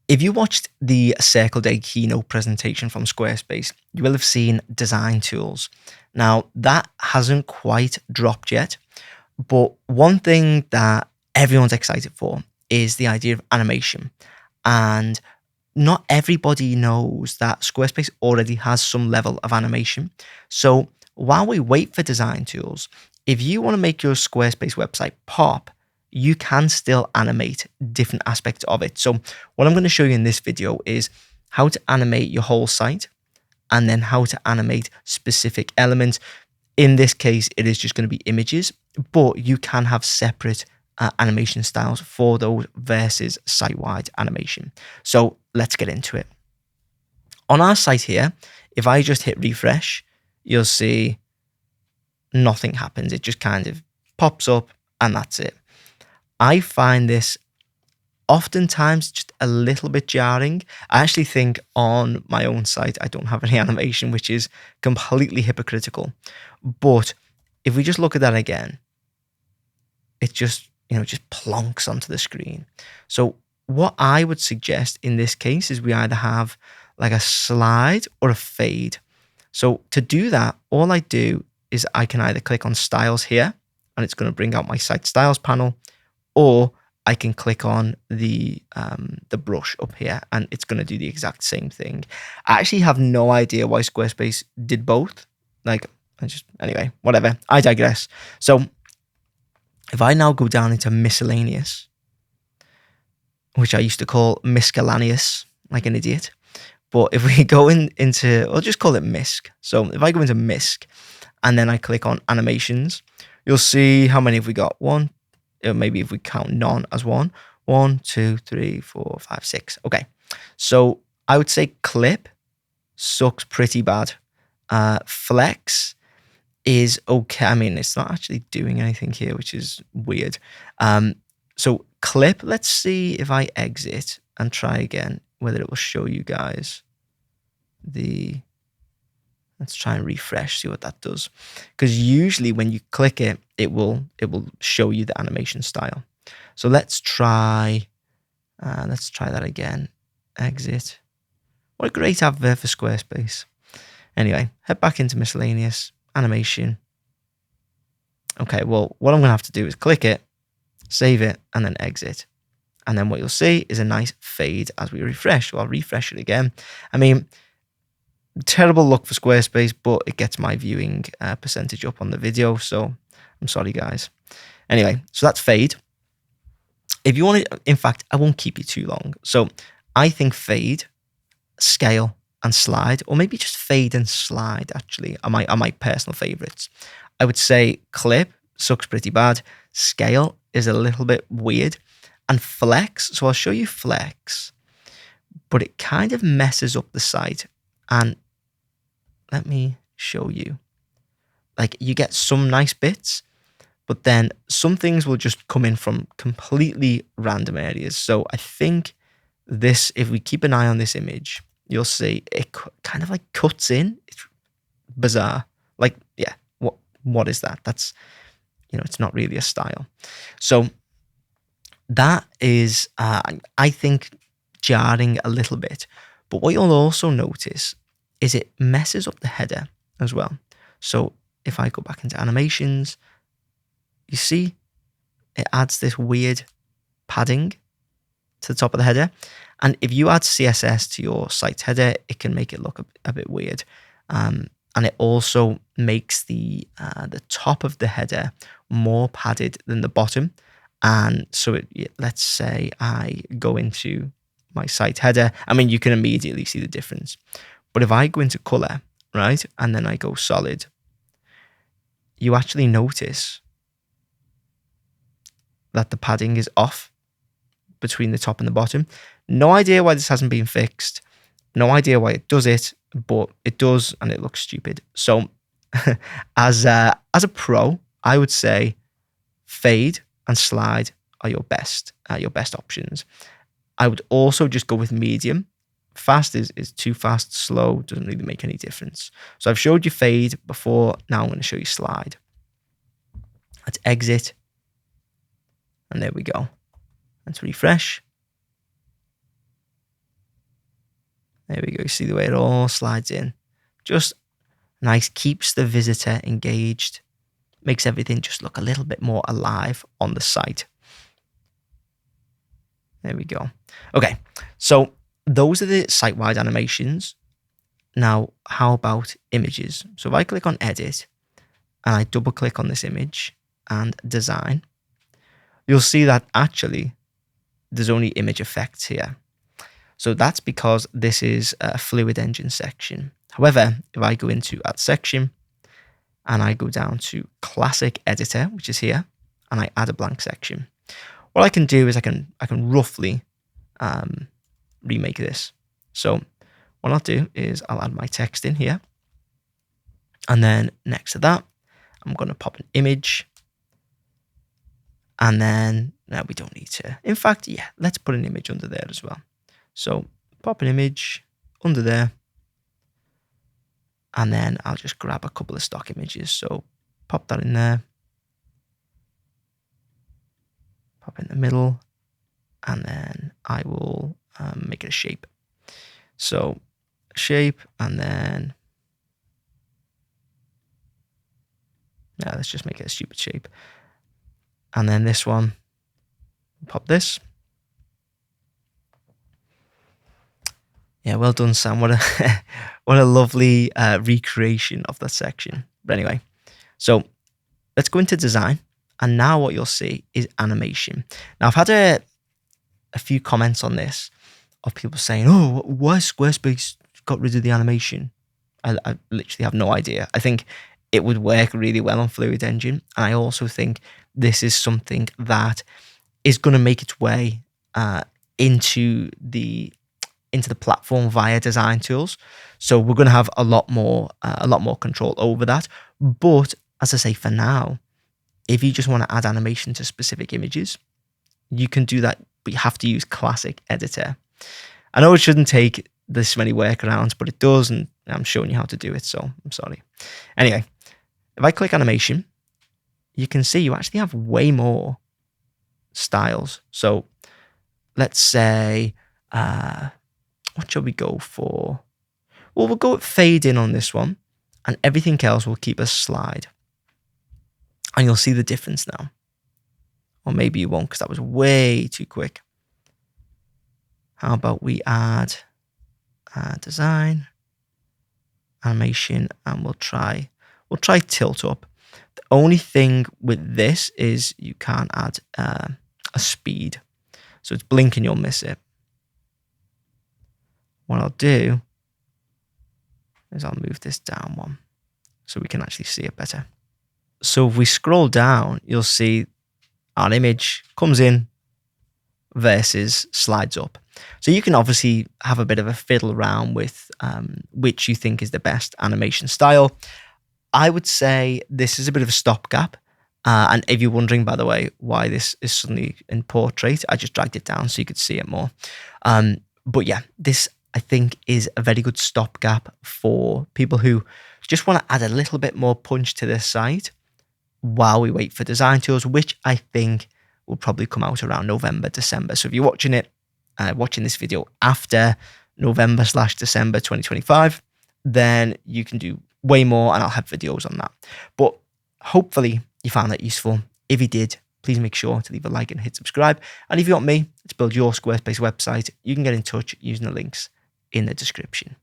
If you watched the Circle Day keynote presentation from Squarespace, you will have seen design tools. Now, that hasn't quite dropped yet, but one thing that everyone's excited for is the idea of animation. And not everybody knows that Squarespace already has some level of animation. So while we wait for design tools, if you want to make your Squarespace website pop, you can still animate different aspects of it. So what I'm going to show you in this video is how to animate your whole site and then how to animate specific elements. In this case, it is just going to be images, but you can have separate animation styles for those versus site-wide animation. So let's get into it. On our site here, if I just hit refresh, you'll see nothing happens. It just kind of pops up and that's it. I find this oftentimes just a little bit jarring. I actually think on my own site, I don't have any animation, which is completely hypocritical. But if we just look at that again, it just, just plonks onto the screen. So what I would suggest in this case is we either have like a slide or a fade. So to do that, all I do is I can either click on styles here and it's going to bring out my site styles panel, or I can click on the brush up here and it's going to do the exact same thing. I actually have no idea why Squarespace did both. Anyway, whatever. I digress. So if I now go down into miscellaneous, which I used to call miscellaneous, like an idiot. But if we go into, I'll just call it misc. So if I go into misc and then I click on animations, you'll see how many have we got? One, maybe if we count none as one. 1, 2, 3, 4, 5, 6. Okay. So I would say clip sucks pretty bad. Flex is okay. I mean, it's not actually doing anything here, which is weird. So clip, let's see if I exit and try again, whether it will show you guys let's try and refresh, see what that does. Because usually when you click it, it will show you the animation style. So let's try that again. Exit. What a great advert for Squarespace. Anyway, head back into miscellaneous, animation. Okay, well, what I'm going to have to do is click it, save it, and then exit. And then what you'll see is a nice fade as we refresh. So I'll refresh it again. I mean, terrible luck for Squarespace, but it gets my viewing percentage up on the video. So I'm sorry, guys. Anyway, so that's fade. If you want to, in fact, I won't keep you too long. So I think fade, scale, and slide, or maybe just fade and slide actually are my personal favorites. I would say clip sucks pretty bad. Scale is a little bit weird. And flex, so I'll show you flex, but it kind of messes up the site. And let me show you. Like, you get some nice bits, but then some things will just come in from completely random areas. So I think this, if we keep an eye on this image, you'll see it kind of like cuts in. It's bizarre. Like, yeah, what is that? That's, it's not really a style. So that is, I think, jarring a little bit. But what you'll also notice is it messes up the header as well. So if I go back into animations, you see it adds this weird padding to the top of the header. And if you add CSS to your site's header, it can make it look a bit weird. And it also makes the top of the header more padded than the bottom. And so let's say I go into my site header. I mean, you can immediately see the difference. But if I go into color, right, and then I go solid, you actually notice that the padding is off between the top and the bottom. No idea why this hasn't been fixed. No idea why it does it, but it does, and it looks stupid. So as a pro, I would say fade and slide are your best options. I would also just go with medium. Fast is too fast, slow doesn't really make any difference. So I've showed you fade before, now I'm going to show you slide. Let's exit. And there we go. Let's refresh. There we go. You see the way it all slides in. Just nice, keeps the visitor engaged, makes everything just look a little bit more alive on the site. There we go. Okay, so those are the site-wide animations. Now, how about images? So if I click on edit and I double click on this image and design, you'll see that actually there's only image effects here. So that's because this is a Fluid Engine section. However, if I go into Add Section and I go down to Classic Editor, which is here, and I add a blank section, what I can do is I can roughly remake this. So what I'll do is I'll add my text in here. And then next to that, I'm going to pop an image. And then, no, we don't need to. In fact, yeah, let's put an image under there as well. So pop an image under there. And then I'll just grab a couple of stock images. So pop that in there. Pop in the middle. And then I will make it a shape. So shape, and then yeah, let's just make it a stupid shape. And then this one, pop this. Yeah, well done, Sam. What a what a lovely recreation of that section. But anyway, so let's go into design, and now what you'll see is animation. Now I've had a few comments on this of people saying, "Oh, why Squarespace got rid of the animation?" I literally have no idea. I think it would work really well on Fluid Engine, and I also think this is something that is going to make its way into the platform via design tools. So we're going to have a lot more control over that. But as I say, for now, if you just want to add animation to specific images, you can do that, but you have to use Classic Editor. I know it shouldn't take this many workarounds, but it does, and I'm showing you how to do it, so I'm sorry. Anyway, if I click animation, you can see you actually have way more styles. So let's say, what shall we go for? Well, we'll go with fade in on this one, and everything else will keep a slide. And you'll see the difference now. Or maybe you won't, because that was way too quick. How about we add design, animation, and we'll try tilt up. The only thing with this is you can't add a speed. So it's blinking, you'll miss it. What I'll do is I'll move this down one so we can actually see it better. So if we scroll down, you'll see our image comes in versus slides up. So you can obviously have a bit of a fiddle around with which you think is the best animation style. I would say this is a bit of a stopgap. And if you're wondering, by the way, why this is suddenly in portrait, I just dragged it down so you could see it more. But yeah, this I think is a very good stopgap for people who just want to add a little bit more punch to their site while we wait for design tools, which I think will probably come out around November, December. So if you're watching this video after November/December 2025, then you can do way more, and I'll have videos on that. But hopefully you found that useful. If you did, please make sure to leave a like and hit subscribe. And if you want me to build your Squarespace website, you can get in touch using the links in the description.